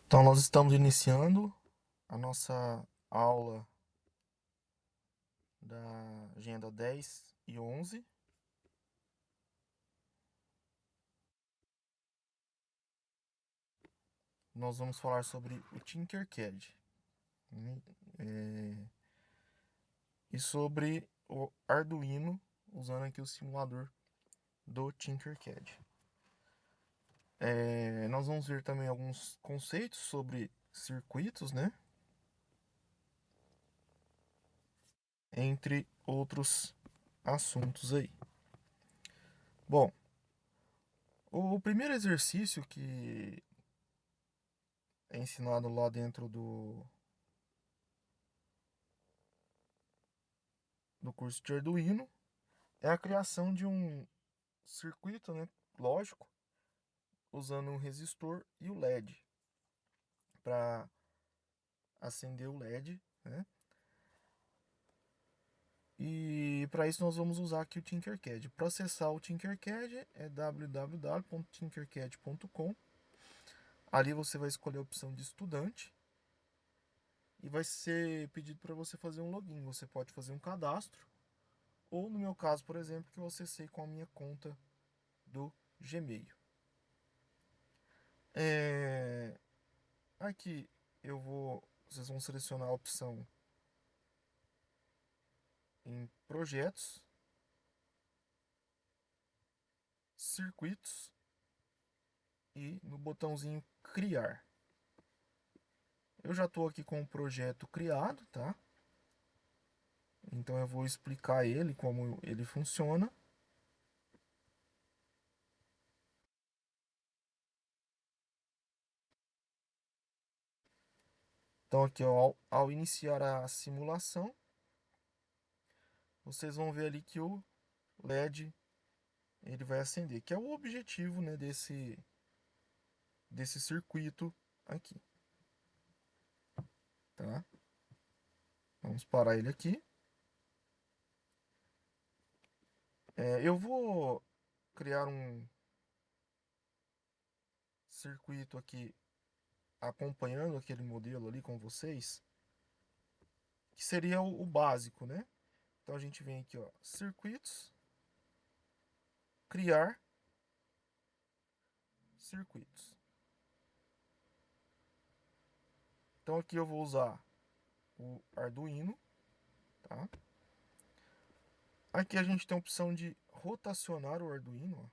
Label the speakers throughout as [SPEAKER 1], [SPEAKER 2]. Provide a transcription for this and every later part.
[SPEAKER 1] Então, nós estamos iniciando a nossa aula da agenda 10 e 11. Nós vamos falar sobre o Tinkercad, né? É, e sobre o Arduino, usando aqui o simulador do Tinkercad. Nós vamos ver também alguns conceitos sobre circuitos, né? Entre outros assuntos aí. Bom, o primeiro exercício que é ensinado lá dentro do curso de Arduino é a criação de um circuito, né, lógico, usando um resistor e o LED para acender o LED, né? E para isso nós vamos usar aqui o Tinkercad. Para acessar o Tinkercad é www.tinkercad.com. Ali você vai escolher a opção de estudante e vai ser pedido para você fazer um login. Você pode fazer um cadastro ou, no meu caso, por exemplo, que eu acessei com a minha conta do Gmail. É, Aqui vocês vão selecionar a opção em projetos, circuitos e no botãozinho criar. Eu já estou aqui com o projeto criado, tá? Então eu vou explicar ele, como ele funciona. Então aqui, ó, ao iniciar a simulação, vocês vão ver ali que o LED ele vai acender, que é o objetivo, né, desse circuito aqui, tá? Vamos parar ele aqui. Eu vou criar um circuito aqui acompanhando aquele modelo ali com vocês, que seria o básico, né? Então a gente vem aqui, ó, circuitos, criar circuitos. Então aqui eu vou usar o Arduino, tá? Aqui a gente tem a opção de rotacionar o Arduino, ó.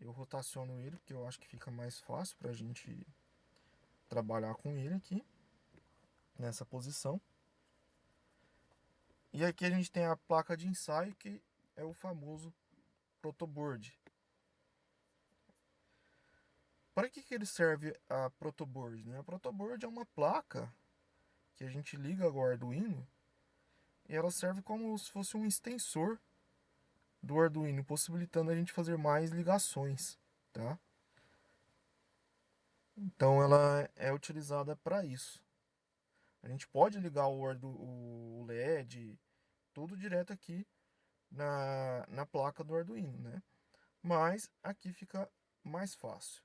[SPEAKER 1] Eu rotaciono ele porque eu acho que fica mais fácil para a gente trabalhar com ele aqui nessa posição. E aqui a gente tem a placa de ensaio, que é o famoso protoboard. Para que ele serve a protoboard, né? A protoboard é uma placa que a gente liga ao Arduino e ela serve como se fosse um extensor do Arduino, possibilitando a gente fazer mais ligações, tá? Então ela é utilizada para isso. A gente pode ligar o LED, tudo direto aqui na placa do Arduino, né? Mas aqui fica mais fácil.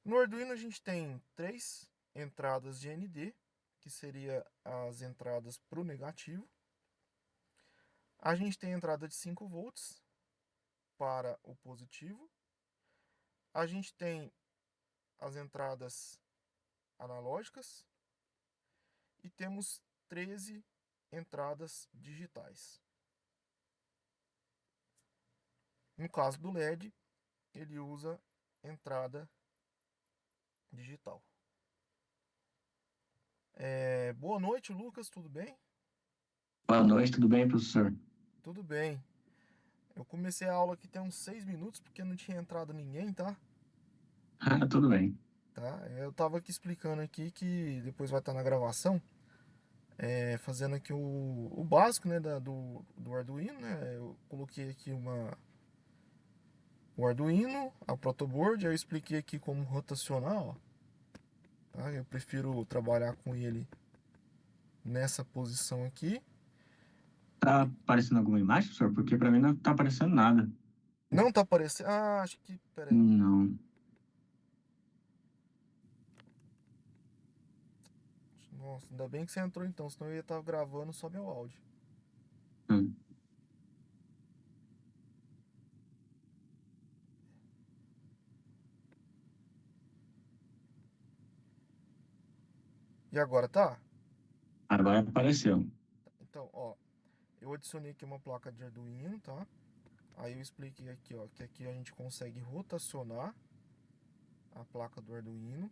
[SPEAKER 1] No Arduino a gente tem três entradas de ND, que seria as entradas para o negativo. A gente tem a entrada de 5 volts para o positivo. A gente tem as entradas analógicas e temos 13 entradas digitais. No caso do LED, ele usa entrada digital. Boa noite, Lucas, tudo bem?
[SPEAKER 2] Boa noite, tudo bem, professor?
[SPEAKER 1] Tudo bem. Eu comecei a aula aqui tem uns 6 minutos porque não tinha entrado ninguém, tá?
[SPEAKER 2] Tudo bem.
[SPEAKER 1] Tá? Eu tava aqui explicando aqui que depois vai estar na gravação, fazendo aqui o básico, né, do Arduino, né? Eu coloquei aqui o Arduino, a protoboard, eu expliquei aqui como rotacionar, ó, tá? Eu prefiro trabalhar com ele nessa posição aqui.
[SPEAKER 2] Tá aparecendo alguma imagem, professor? Porque para mim não tá aparecendo nada.
[SPEAKER 1] Não tá aparecendo. Ah, acho que. Pera aí.
[SPEAKER 2] Não.
[SPEAKER 1] Nossa, ainda bem que você entrou então, senão eu ia estar gravando só meu áudio.
[SPEAKER 2] Hum.
[SPEAKER 1] E agora tá?
[SPEAKER 2] Agora apareceu.
[SPEAKER 1] Então, ó, eu adicionei aqui uma placa de Arduino, tá? Aí eu expliquei aqui, ó, que aqui a gente consegue rotacionar a placa do Arduino.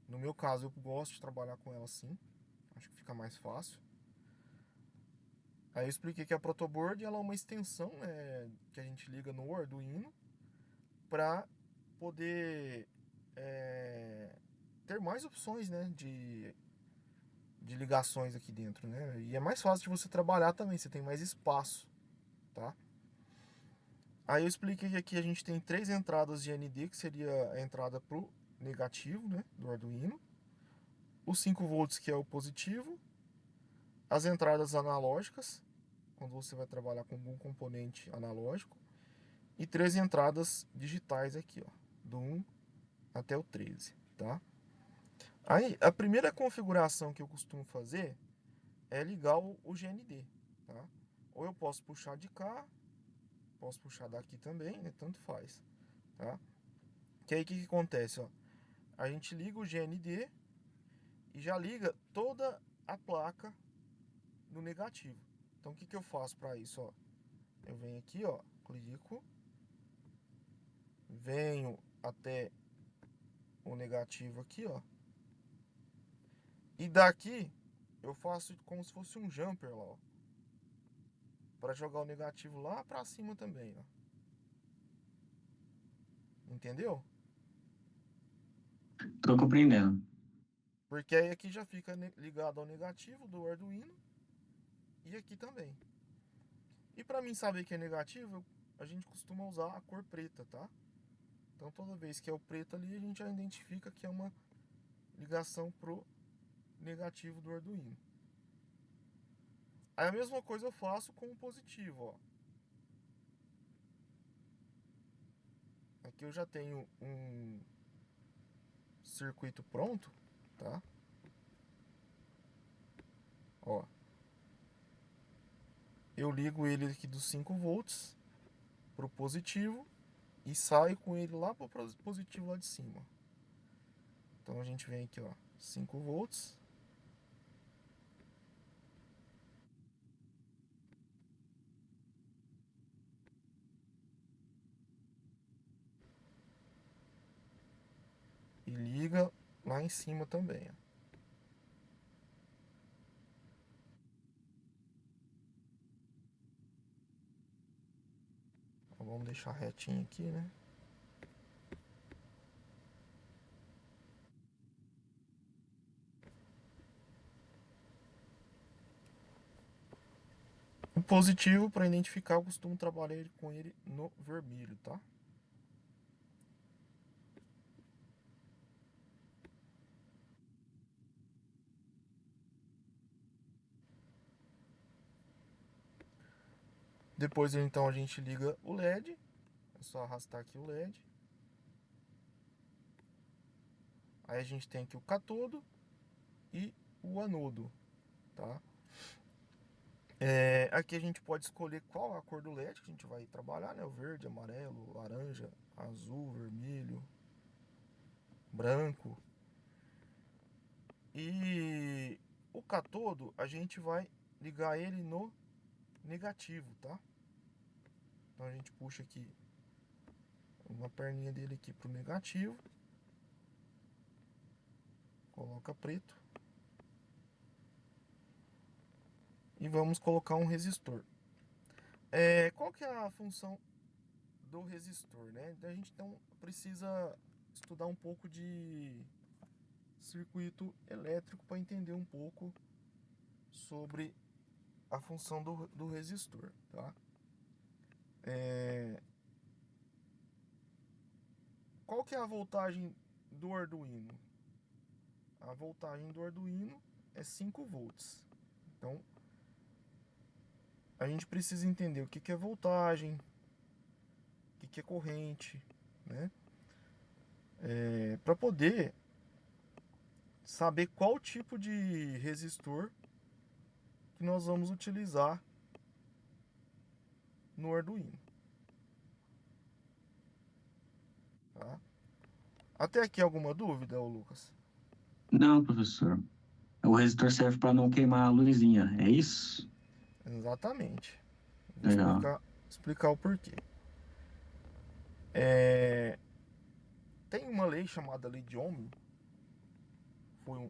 [SPEAKER 1] No meu caso, eu gosto de trabalhar com ela assim, acho que fica mais fácil. Aí eu expliquei que a protoboard ela é uma extensão, né, que a gente liga no Arduino para poder ter mais opções, né, de ligações aqui dentro, né? E é mais fácil de você trabalhar também, você tem mais espaço, tá? Aí eu expliquei que aqui a gente tem três entradas de ND, que seria a entrada pro negativo, né, do Arduino, os 5 volts que é o positivo, as entradas analógicas, quando você vai trabalhar com algum componente analógico, e três entradas digitais aqui, ó, do 1 até o 13, tá? Aí a primeira configuração que eu costumo fazer é ligar o GND, tá? Ou eu posso puxar de cá, posso puxar daqui também, né? Tanto faz, tá? Que aí o que acontece, ó? A gente liga o GND e já liga toda a placa no negativo. Então o que eu faço para isso, ó? Eu venho aqui, ó, clico, venho até o negativo aqui, ó. E daqui eu faço como se fosse um jumper lá, ó, para jogar o negativo lá para cima também, ó. Entendeu?
[SPEAKER 2] Tô compreendendo.
[SPEAKER 1] Porque aí aqui já fica ligado ao negativo do Arduino e aqui também. E para mim saber que é negativo, a gente costuma usar a cor preta, tá? Então toda vez que é o preto ali, a gente já identifica que é uma ligação pro negativo do Arduino. Aí a mesma coisa eu faço com o positivo, ó. Aqui eu já tenho um circuito pronto, tá? Ó, eu ligo ele aqui dos 5 volts pro positivo e saio com ele lá pro positivo lá de cima. Então a gente vem aqui, ó, 5 volts. E liga lá em cima também, ó. Então, vamos deixar retinho aqui, né? O positivo, para identificar, eu costumo trabalhar com ele no vermelho, tá? Depois, então, a gente liga o LED. É só arrastar aqui o LED. Aí a gente tem aqui o catodo e o anodo, tá? Aqui a gente pode escolher qual a cor do LED que a gente vai trabalhar, né? O verde, amarelo, laranja, azul, vermelho, branco. E o catodo a gente vai ligar ele no negativo, tá? Então a gente puxa aqui uma perninha dele aqui pro negativo, coloca preto e vamos colocar um resistor. Qual que é a função do resistor, né? A gente então precisa estudar um pouco de circuito elétrico para entender um pouco sobre a função do resistor, tá? É, Qual que é a voltagem do Arduino? A voltagem do Arduino é 5 volts. Então, a gente precisa entender o que que é voltagem, o que é corrente, né? Para poder saber qual tipo de resistor que nós vamos utilizar no Arduino, tá? Até aqui alguma dúvida, ô Lucas?
[SPEAKER 2] Não, professor. O resistor serve para não queimar a luzinha, é isso?
[SPEAKER 1] Exatamente. Vou
[SPEAKER 2] Legal.
[SPEAKER 1] explicar o porquê. É, tem uma lei chamada Lei de Ohm.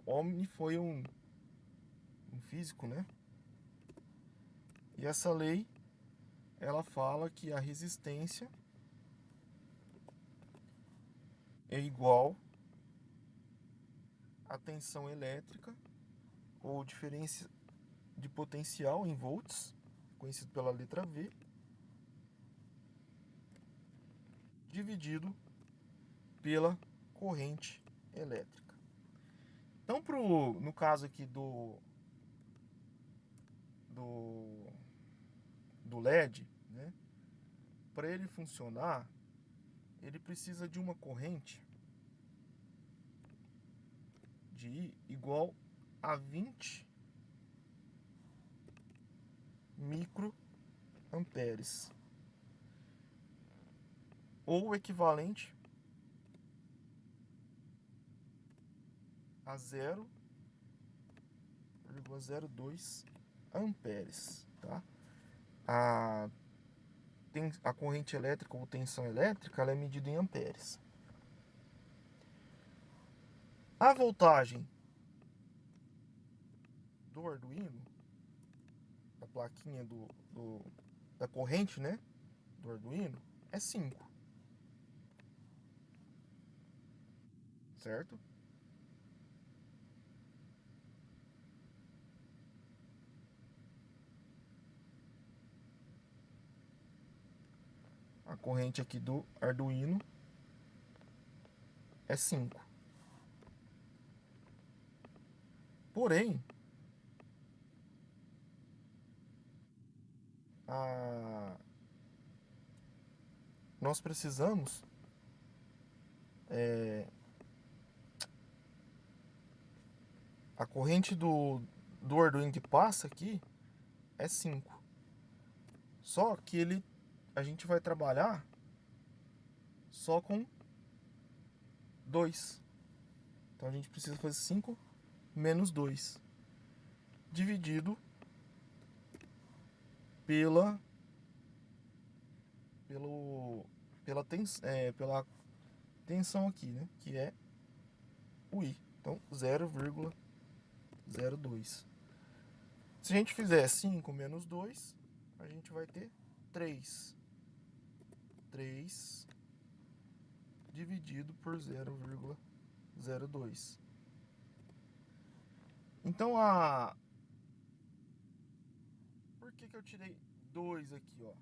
[SPEAKER 1] Ohm foi um físico, né? E essa lei, ela fala que a resistência é igual à tensão elétrica ou diferença de potencial em volts, conhecido pela letra V, dividido pela corrente elétrica. Então, no caso aqui do, do LED, né, para ele funcionar, ele precisa de uma corrente de I igual a 20 microamperes, ou equivalente a 0,02 amperes, tá? A, a corrente elétrica ou tensão elétrica, ela é medida em amperes. A voltagem do Arduino, da plaquinha da corrente, né, do Arduino, é 5, certo? A corrente aqui do Arduino é 5. Porém, a, nós precisamos a corrente do Arduino que passa aqui é 5. Só que a gente vai trabalhar só com 2. Então a gente precisa fazer 5 menos 2 dividido pela pelo pela tensão aqui, né, que é o I. Então 0,02. Se a gente fizer 5 menos 2, a gente vai ter 3. 3 dividido por 0,02. Então por que eu tirei 2 aqui, ó?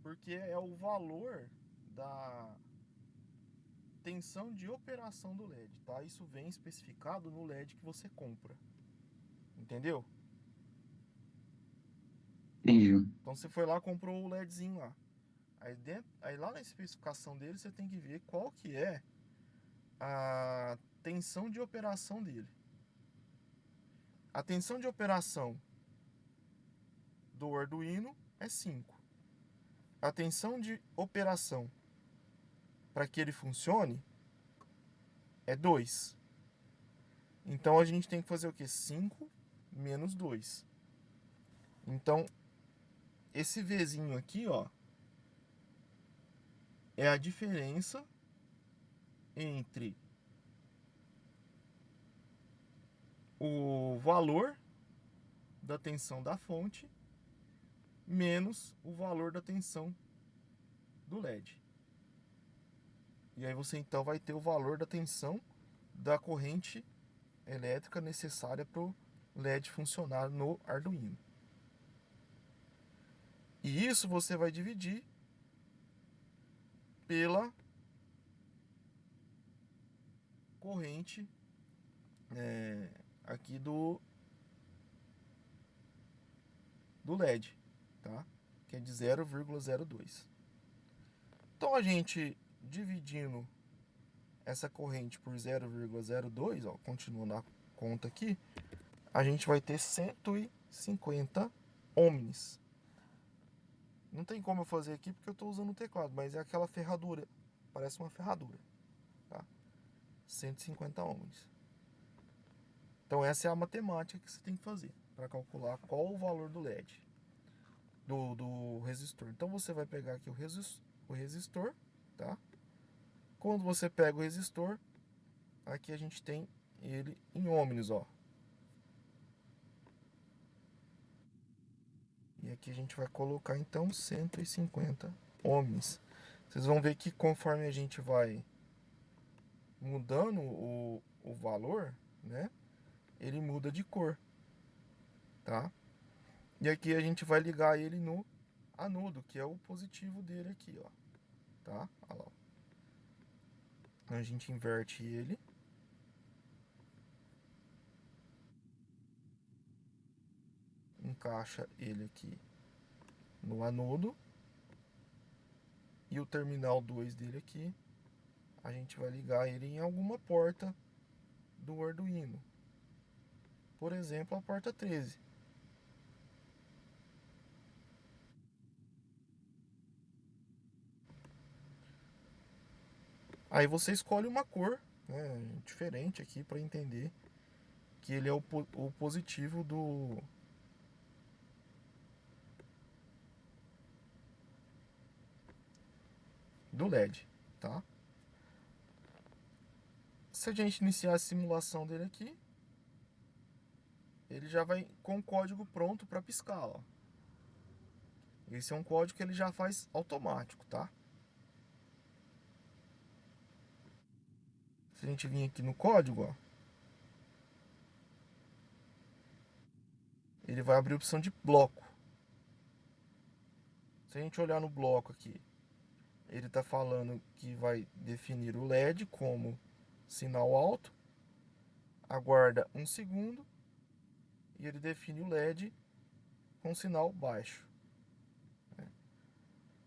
[SPEAKER 1] Porque é o valor da tensão de operação do LED, tá? Isso vem especificado no LED que você compra. Entendeu?
[SPEAKER 2] Entendi.
[SPEAKER 1] Então você foi lá, comprou o LEDzinho lá. Aí lá na especificação dele você tem que ver qual que é a tensão de operação dele. A tensão de operação do Arduino é 5. A tensão de operação para que ele funcione é 2. Então a gente tem que fazer o que? 5 menos 2. Então esse Vzinho aqui, ó, é a diferença entre o valor da tensão da fonte menos o valor da tensão do LED. E aí você então vai ter o valor da tensão da corrente elétrica necessária para o LED funcionar no Arduino. E isso você vai dividir pela corrente aqui do LED, tá? Que é de 0,02. Então a gente dividindo essa corrente por 0,02, ó, continuando a conta aqui, a gente vai ter 150 ohms. Não tem como eu fazer aqui porque eu estou usando o teclado, mas é aquela ferradura, parece uma ferradura, tá? 150 ohms. Então essa é a matemática que você tem que fazer para calcular qual o valor do LED, do resistor. Então você vai pegar aqui o resistor, tá? Quando você pega o resistor, aqui a gente tem ele em ohms, ó. E aqui a gente vai colocar então 150 ohms. Vocês vão ver que conforme a gente vai mudando o valor, né? Ele muda de cor, tá? E aqui a gente vai ligar ele no anodo, que é o positivo dele aqui, ó. Tá? Olha lá. A gente inverte ele. Encaixa ele aqui no anodo. E o terminal 2 dele aqui, a gente vai ligar ele em alguma porta do Arduino. Por exemplo, a porta 13. Aí você escolhe uma cor, né, diferente aqui para entender que ele é o positivo do LED, tá? Se a gente iniciar a simulação dele aqui, ele já vai com o código pronto para piscar, ó. Esse é um código que ele já faz automático, tá? Se a gente vir aqui no código, ó, ele vai abrir a opção de bloco. Se a gente olhar no bloco aqui, ele está falando que vai definir o LED como sinal alto, aguarda um segundo e ele define o LED com sinal baixo.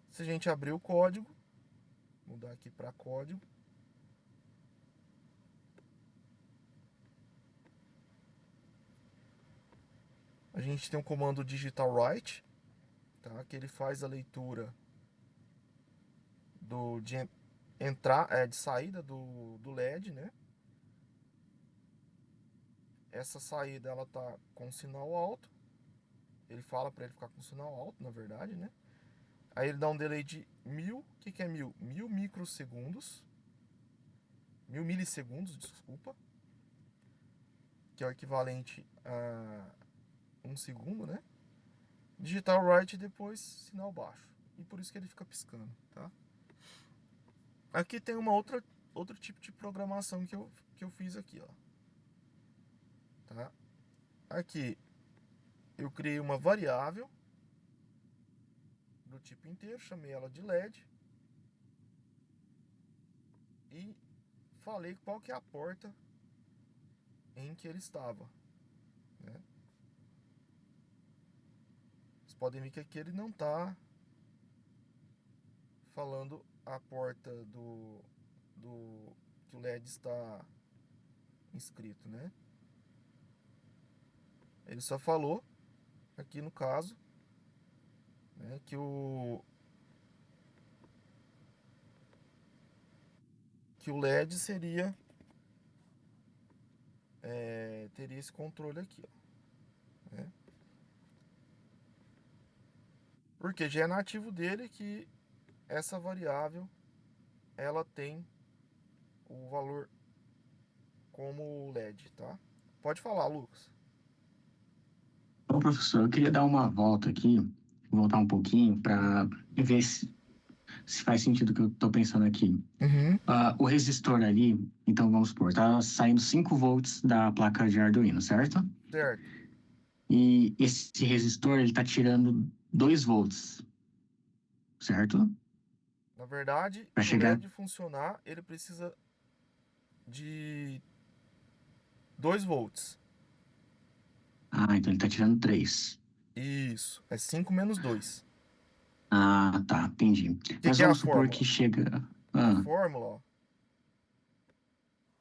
[SPEAKER 1] Se a gente abrir o código, mudar aqui para código, a gente tem o comando digital write, tá? Que ele faz a leitura de saída do LED, né? Essa saída ela tá com sinal alto. Ele fala para ele ficar com sinal alto, na verdade, né? Aí ele dá um delay de 1000. O que é 1000? 1000 microsegundos. 1000 milissegundos, desculpa. Que é o equivalente a um segundo, né? Digital write e depois sinal baixo. E por isso que ele fica piscando, tá? Aqui tem outro tipo de programação que eu fiz aqui, ó. Tá? Aqui eu criei uma variável do tipo inteiro, chamei ela de LED e falei qual que é a porta em que ele estava, né? Vocês podem ver que aqui ele não está falando a porta do que o LED está inscrito, né? Ele só falou aqui no caso, né, que o LED seria teria esse controle aqui, ó, né? Porque já é nativo dele que essa variável ela tem o valor como LED, tá? Pode falar, Lucas.
[SPEAKER 2] Ô, professor, eu queria dar uma volta aqui, voltar um pouquinho para ver se faz sentido o que eu estou pensando aqui.
[SPEAKER 1] Uhum.
[SPEAKER 2] O resistor ali, então vamos supor, tá saindo 5 volts da placa de Arduino, certo?
[SPEAKER 1] Certo.
[SPEAKER 2] E esse resistor, ele tá tirando 2 volts, certo?
[SPEAKER 1] Na verdade,
[SPEAKER 2] Para
[SPEAKER 1] para o
[SPEAKER 2] chegar...
[SPEAKER 1] LED funcionar, ele precisa de 2 volts.
[SPEAKER 2] Ah, então ele tá tirando 3.
[SPEAKER 1] Isso, é 5 menos 2.
[SPEAKER 2] Ah, tá, entendi.
[SPEAKER 1] O que,
[SPEAKER 2] Mas
[SPEAKER 1] que é a
[SPEAKER 2] vamos supor que
[SPEAKER 1] fórmula?
[SPEAKER 2] chega...
[SPEAKER 1] A
[SPEAKER 2] Ah,
[SPEAKER 1] fórmula, ó,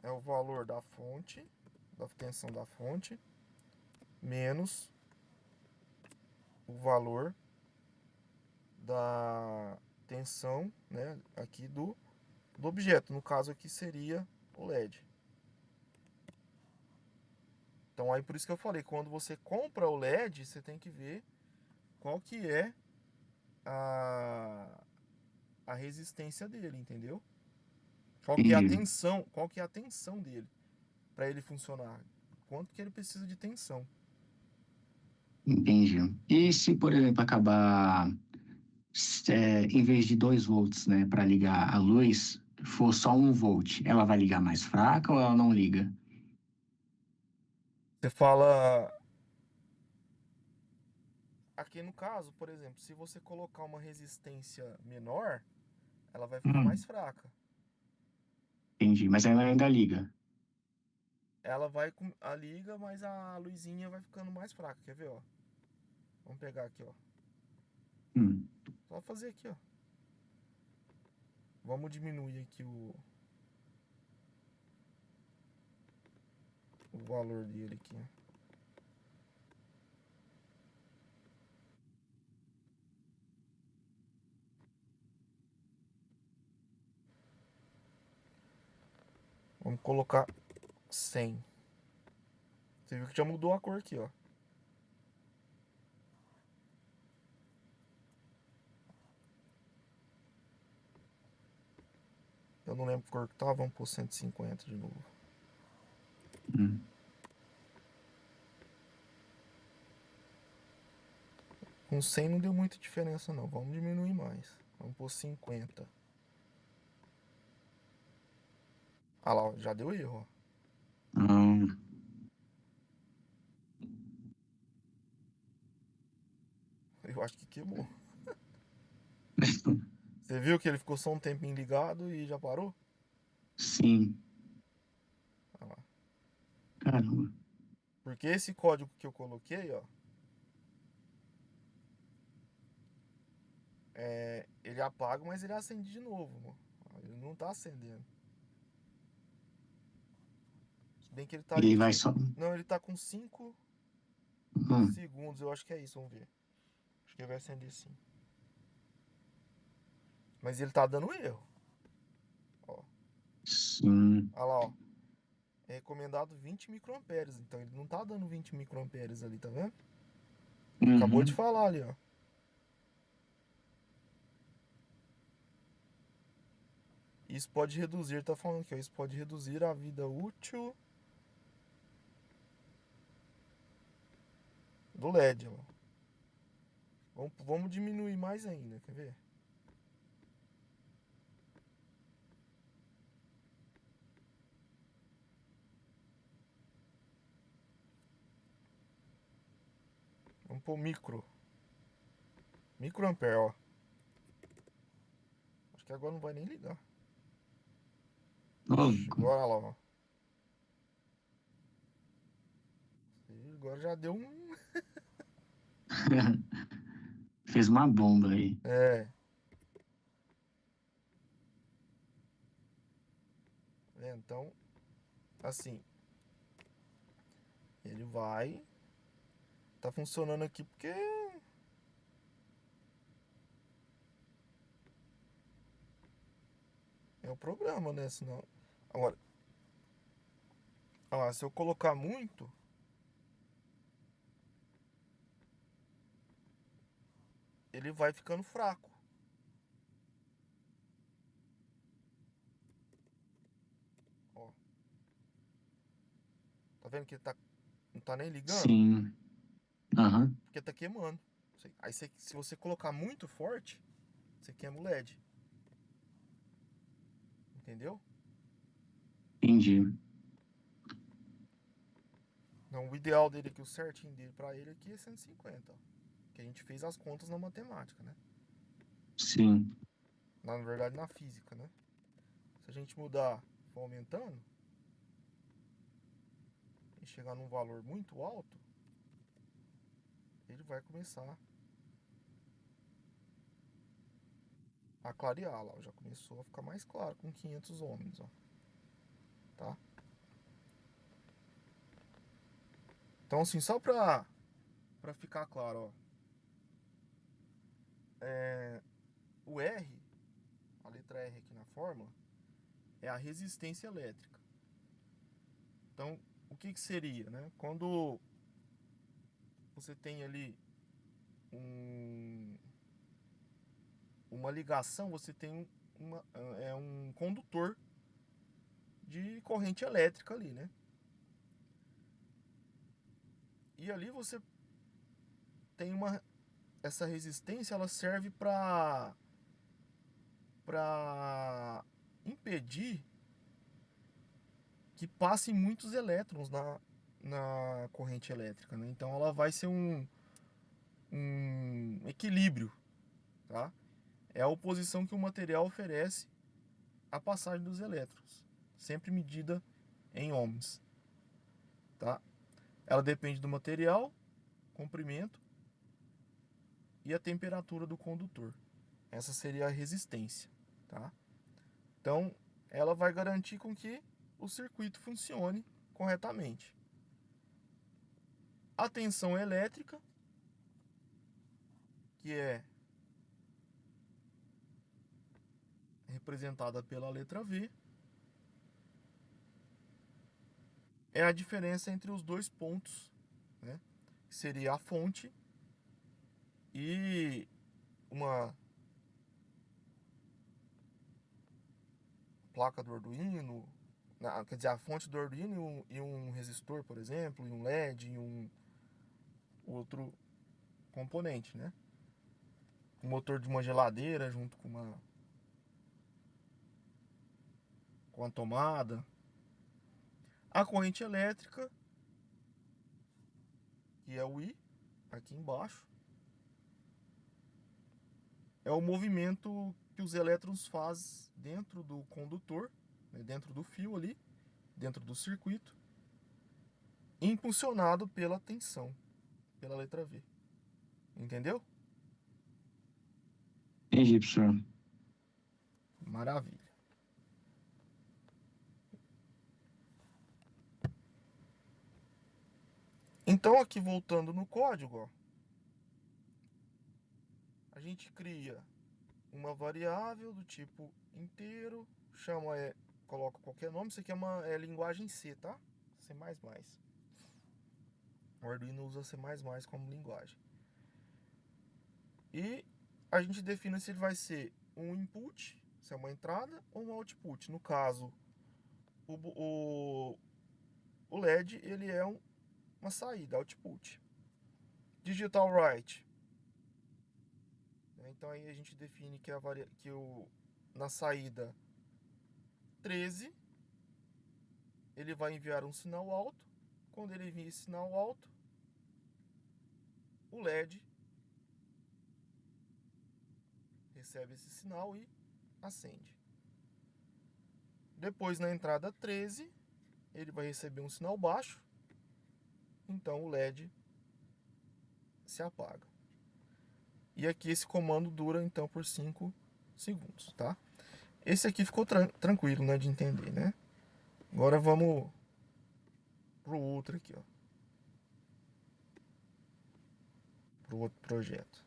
[SPEAKER 1] é o valor da fonte, da tensão da fonte, menos o valor da tensão, né, aqui do objeto. No caso aqui seria o LED. Então aí por isso que eu falei, quando você compra o LED, você tem que ver qual que é a, a resistência dele, entendeu?
[SPEAKER 2] Entendi,
[SPEAKER 1] Qual que é a tensão dele para ele funcionar? Quanto que ele precisa de tensão?
[SPEAKER 2] entendi. E se, por exemplo, acabar, em vez de 2 volts, né, para ligar a luz, for só 1 volt, ela vai ligar mais fraca ou ela não liga?
[SPEAKER 1] Você fala aqui no caso, por exemplo, se você colocar uma resistência menor, ela vai ficar mais
[SPEAKER 2] Hum,
[SPEAKER 1] fraca.
[SPEAKER 2] entendi, mas ela ainda liga.
[SPEAKER 1] Ela vai com a liga, mas a luzinha vai ficando mais fraca. Quer ver, ó? Vamos pegar aqui, ó.
[SPEAKER 2] Hum,
[SPEAKER 1] Só fazer aqui, ó. Vamos diminuir aqui o valor dele aqui, ó. Vamos colocar 100. Você viu que já mudou a cor aqui, ó. Eu não lembro que cor que tava. Vamos pôr 150 de novo.
[SPEAKER 2] hum.
[SPEAKER 1] Com 100 não deu muita diferença, não. Vamos diminuir mais. Vamos pôr 50. Ah lá, ó, já deu erro, ó.
[SPEAKER 2] Hum.
[SPEAKER 1] Eu acho que queimou. Você viu que ele ficou só um tempinho ligado e já parou?
[SPEAKER 2] Sim,
[SPEAKER 1] Ah lá.
[SPEAKER 2] caramba.
[SPEAKER 1] Porque esse código que eu coloquei, ó, ele apaga, mas ele acende de novo, mano. Ele não tá acendendo. Se bem que ele tá ali
[SPEAKER 2] Ele vai
[SPEAKER 1] que.
[SPEAKER 2] só.
[SPEAKER 1] Não, ele tá com 5
[SPEAKER 2] Hum,
[SPEAKER 1] segundos. Eu acho que é isso, vamos ver. Acho que ele vai acender sim. Mas ele tá dando erro. Ó.
[SPEAKER 2] sim.
[SPEAKER 1] Olha lá, ó. É recomendado 20 microamperes. Então ele não tá dando 20 microamperes ali, tá vendo? Ele acabou de
[SPEAKER 2] Uhum.
[SPEAKER 1] falar ali, ó. Isso pode reduzir, tá falando aqui, ó. Isso pode reduzir a vida útil do LED, ó. Vamos diminuir mais ainda, quer ver? Vamos pôr microampere, ó. Acho que agora não vai nem ligar. Ixi,
[SPEAKER 2] Oh,
[SPEAKER 1] agora lá, ó. Agora já deu um.
[SPEAKER 2] fez uma bomba aí.
[SPEAKER 1] É, então, assim, ele vai. Tá funcionando aqui porque é o programa, né? Senão. Agora, ó, se eu colocar muito, ele vai ficando fraco. Ó, tá vendo que ele tá, não tá nem ligando?
[SPEAKER 2] Sim. Aham.
[SPEAKER 1] Porque tá queimando. Aí se você colocar muito forte, você queima o LED. Entendeu?
[SPEAKER 2] Entendi.
[SPEAKER 1] Não, o ideal dele aqui, o certinho dele pra ele aqui é 150, ó. Que a gente fez as contas na matemática, né?
[SPEAKER 2] Sim.
[SPEAKER 1] Na verdade, na física, né? Se a gente mudar, for aumentando, e chegar num valor muito alto, ele vai começar a clarear lá. Já começou a ficar mais claro com 500 ohms, ó. Tá? Então, assim, só para ficar claro, ó, o R, a letra R aqui na fórmula, é a resistência elétrica. Então, o que seria, né? Quando você tem ali uma ligação, você tem um condutor de corrente elétrica ali, né? E ali você tem essa resistência, ela serve para impedir que passem muitos elétrons na corrente elétrica, né? Então ela vai ser um equilíbrio, tá? É a oposição que o material oferece à passagem dos elétrons, sempre medida em ohms, tá? Ela depende do material, comprimento e a temperatura do condutor. Essa seria a resistência, tá? Então, ela vai garantir com que o circuito funcione corretamente. A tensão elétrica, que é representada pela letra V, é a diferença entre os dois pontos, né? Que seria a fonte e uma placa do Arduino, quer dizer, a fonte do Arduino e um resistor, por exemplo, e um LED e um outro componente, né? O motor de uma geladeira junto com a tomada. A corrente elétrica, que é o I, aqui embaixo, é o movimento que os elétrons fazem dentro do condutor, né, dentro do fio ali, dentro do circuito, impulsionado pela tensão, pela letra V. Entendeu?
[SPEAKER 2] Entendi, professor.
[SPEAKER 1] Maravilha. Então, aqui voltando no código, ó, a gente cria uma variável do tipo inteiro, coloca qualquer nome. Isso aqui é linguagem C, tá? C++. O Arduino usa C++ como linguagem. E a gente define se ele vai ser um input, se é uma entrada, ou um output. No caso, o LED ele é uma saída, output. Digital write. Então aí a gente define que, na saída 13 ele vai enviar um sinal alto. Quando ele envia esse sinal alto, o LED recebe esse sinal e acende. Depois, na entrada 13, ele vai receber um sinal baixo, então o LED se apaga. E aqui esse comando dura então por 5 segundos, tá? Esse aqui ficou tranquilo, né, de entender, né? Agora vamos pro outro aqui, ó. Pro outro projeto.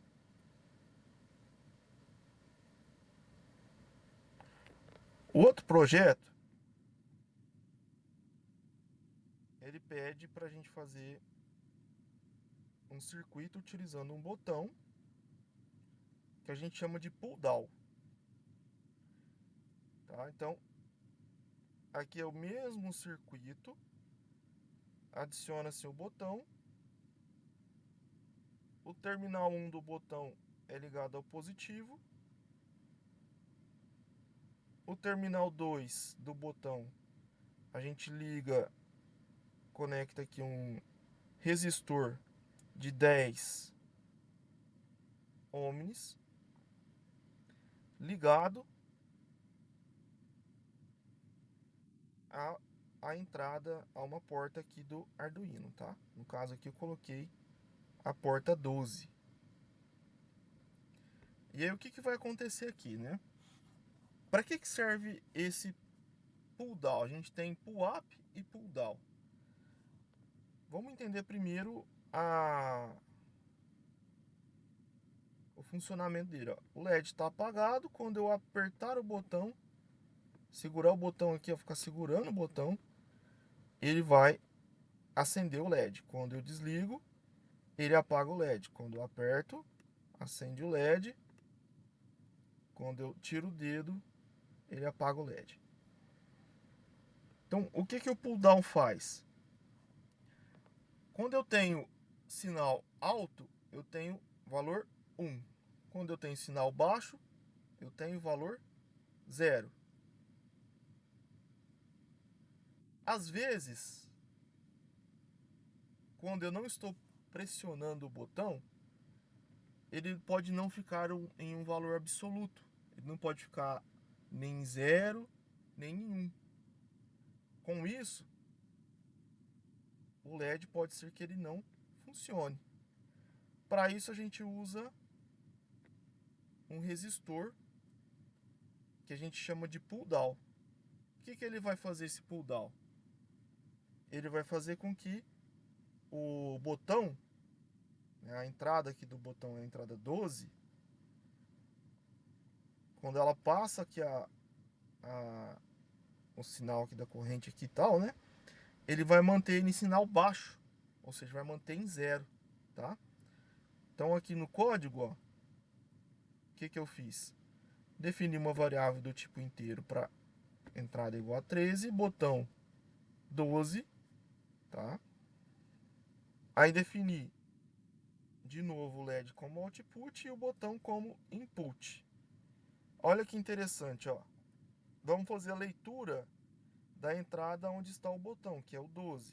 [SPEAKER 1] O outro projeto, ele pede pra gente fazer um circuito utilizando um botão que a gente chama de pull down, tá? Então, aqui é o mesmo circuito, adiciona-se o botão, o terminal 1 do botão é ligado ao positivo, o terminal 2 do botão a gente conecta aqui um resistor de 10 ohms ligado a entrada a uma porta aqui do Arduino, tá? No caso aqui eu coloquei a porta 12. E aí o que vai acontecer aqui, né? Para que serve esse pull down? A gente tem pull up e pull down. vamos entender primeiro o funcionamento dele. Ó. O LED está apagado. Quando eu apertar o botão, segurar o botão aqui, eu ficar segurando o botão, ele vai acender o LED. Quando eu desligo, ele apaga o LED. Quando eu aperto, acende o LED. Quando eu tiro o dedo, ele apaga o LED. Então, o que o pull down faz? Quando eu tenho sinal alto, eu tenho valor 1. Quando eu tenho sinal baixo, eu tenho valor 0. Às vezes, quando eu não estou pressionando o botão, ele pode não ficar em um valor absoluto. Ele não pode ficar nem em 0, nem em 1. Com isso, o LED pode ser que ele não funcione. Para isso, a gente usa um resistor que a gente chama de pull down. O que ele vai fazer esse pull down? Ele vai fazer com que o botão, a entrada aqui do botão é a entrada 12, quando ela passa aqui o sinal aqui da corrente aqui e tal, né? Ele vai manter em sinal baixo, ou seja, vai manter em 0, tá? Então aqui no código, ó, o que eu fiz? Defini uma variável do tipo inteiro para entrada igual a 13, botão 12, tá? Aí defini de novo o LED como output e o botão como input. Olha que interessante, ó. Vamos fazer a leitura da entrada onde está o botão, que é o 12.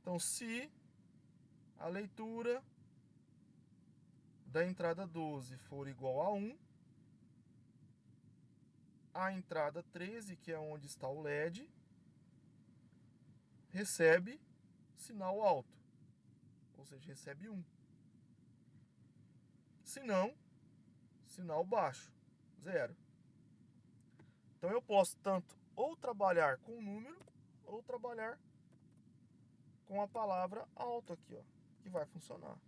[SPEAKER 1] Então, se a leitura da entrada 12 for igual a 1, a entrada 13, que é onde está o LED, recebe sinal alto, ou seja, recebe 1. Se não, sinal baixo, 0. Então eu posso tanto ou trabalhar com o número ou trabalhar com a palavra alto aqui, ó, que vai funcionar.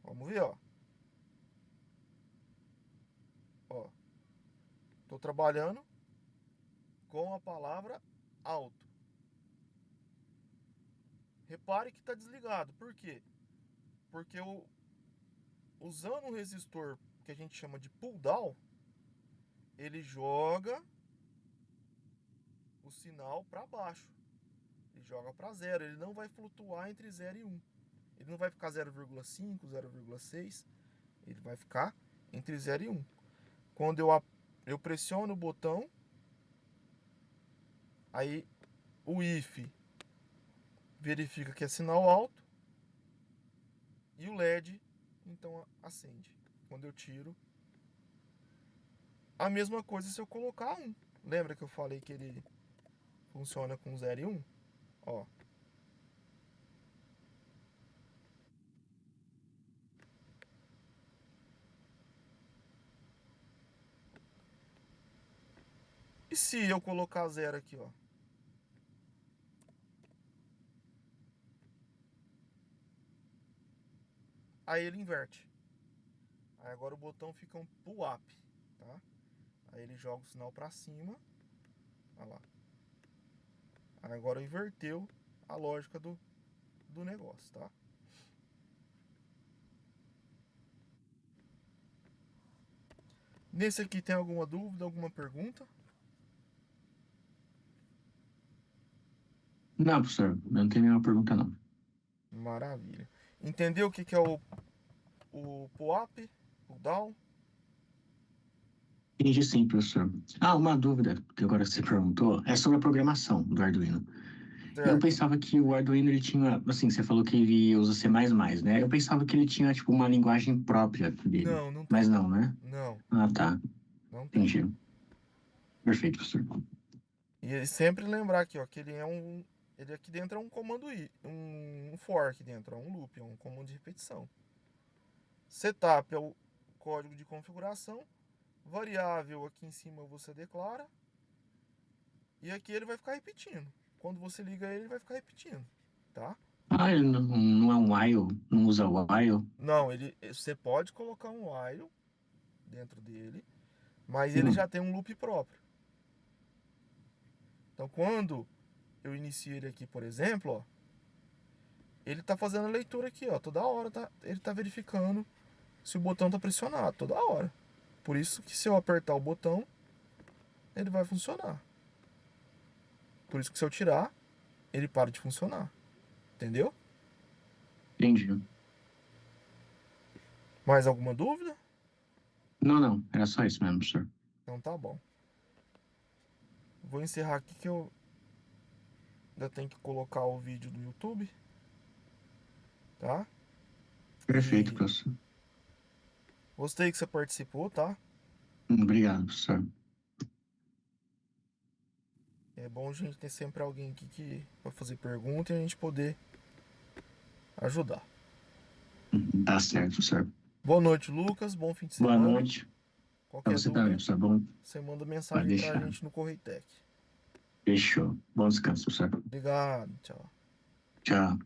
[SPEAKER 1] Vamos ver, ó. Ó, tô trabalhando com a palavra alto. Repare que está desligado. Por quê? Porque usando um resistor que a gente chama de pull down, ele joga o sinal para baixo. Ele joga para 0. Ele não vai flutuar entre 0 e 1. Ele não vai ficar 0,5, 0,6. Ele vai ficar entre 0 e 1. Quando eu pressiono o botão, aí o if verifica que é sinal alto e o LED então acende. Quando eu tiro, a mesma coisa se eu colocar 1. Lembra que eu falei que ele funciona com 0 e 1? Ó. E se eu colocar 0 aqui, ó? Aí ele inverte. Aí agora o botão fica um pull up, tá? Aí ele joga o sinal para cima. Olha lá. Aí agora inverteu a lógica do negócio, tá? Nesse aqui tem alguma dúvida, alguma pergunta?
[SPEAKER 2] Não, professor, não tem nenhuma pergunta, não.
[SPEAKER 1] Maravilha. Entendeu o que é o pull up, pull down?
[SPEAKER 2] Entendi sim, professor. Ah, uma dúvida que agora você perguntou é sobre a programação do Arduino. Eu
[SPEAKER 1] Certo.
[SPEAKER 2] pensava que o Arduino ele tinha, assim, você falou que ele usa C++, né? Eu pensava que ele tinha, tipo, uma linguagem própria dele.
[SPEAKER 1] Não, não
[SPEAKER 2] Mas
[SPEAKER 1] tem.
[SPEAKER 2] não, né?
[SPEAKER 1] Não,
[SPEAKER 2] Ah, tá.
[SPEAKER 1] não tem.
[SPEAKER 2] Entendi. Perfeito, professor.
[SPEAKER 1] E sempre lembrar aqui, ó, que ele aqui dentro é um comando um for aqui dentro, é um loop, é um comando de repetição. Setup é o código de configuração, variável aqui em cima você declara e aqui ele vai ficar repetindo. Quando você liga ele vai ficar repetindo, tá?
[SPEAKER 2] Ah, ele não é um while, não usa while.
[SPEAKER 1] Não, você pode colocar um while dentro dele, mas ele
[SPEAKER 2] Hum,
[SPEAKER 1] já tem um loop próprio. Então, quando eu inicio ele aqui, por exemplo, ó, ele tá fazendo a leitura aqui, ó, toda hora ele tá verificando se o botão tá pressionado, toda hora. Por isso que se eu apertar o botão, ele vai funcionar. Por isso que se eu tirar, ele para de funcionar. Entendeu?
[SPEAKER 2] entendi.
[SPEAKER 1] Mais alguma dúvida?
[SPEAKER 2] Não, não, era só isso mesmo, professor.
[SPEAKER 1] Então tá bom. Vou encerrar aqui que eu ainda tenho que colocar o vídeo do YouTube, tá?
[SPEAKER 2] Perfeito,
[SPEAKER 1] E
[SPEAKER 2] professor.
[SPEAKER 1] gostei que você participou, tá?
[SPEAKER 2] Obrigado, professor.
[SPEAKER 1] É bom a gente ter sempre alguém aqui para fazer pergunta e a gente poder ajudar.
[SPEAKER 2] Tá certo, professor.
[SPEAKER 1] Boa noite, Lucas. Bom fim de
[SPEAKER 2] Boa
[SPEAKER 1] semana.
[SPEAKER 2] noite. Pra
[SPEAKER 1] Qualquer
[SPEAKER 2] você também,
[SPEAKER 1] dúvida,
[SPEAKER 2] professor. Bom,
[SPEAKER 1] você manda
[SPEAKER 2] pode
[SPEAKER 1] mensagem pra
[SPEAKER 2] deixar.
[SPEAKER 1] gente no Correitec.
[SPEAKER 2] Fechou. Bom descanso, professor.
[SPEAKER 1] Obrigado. Tchau.
[SPEAKER 2] Tchau.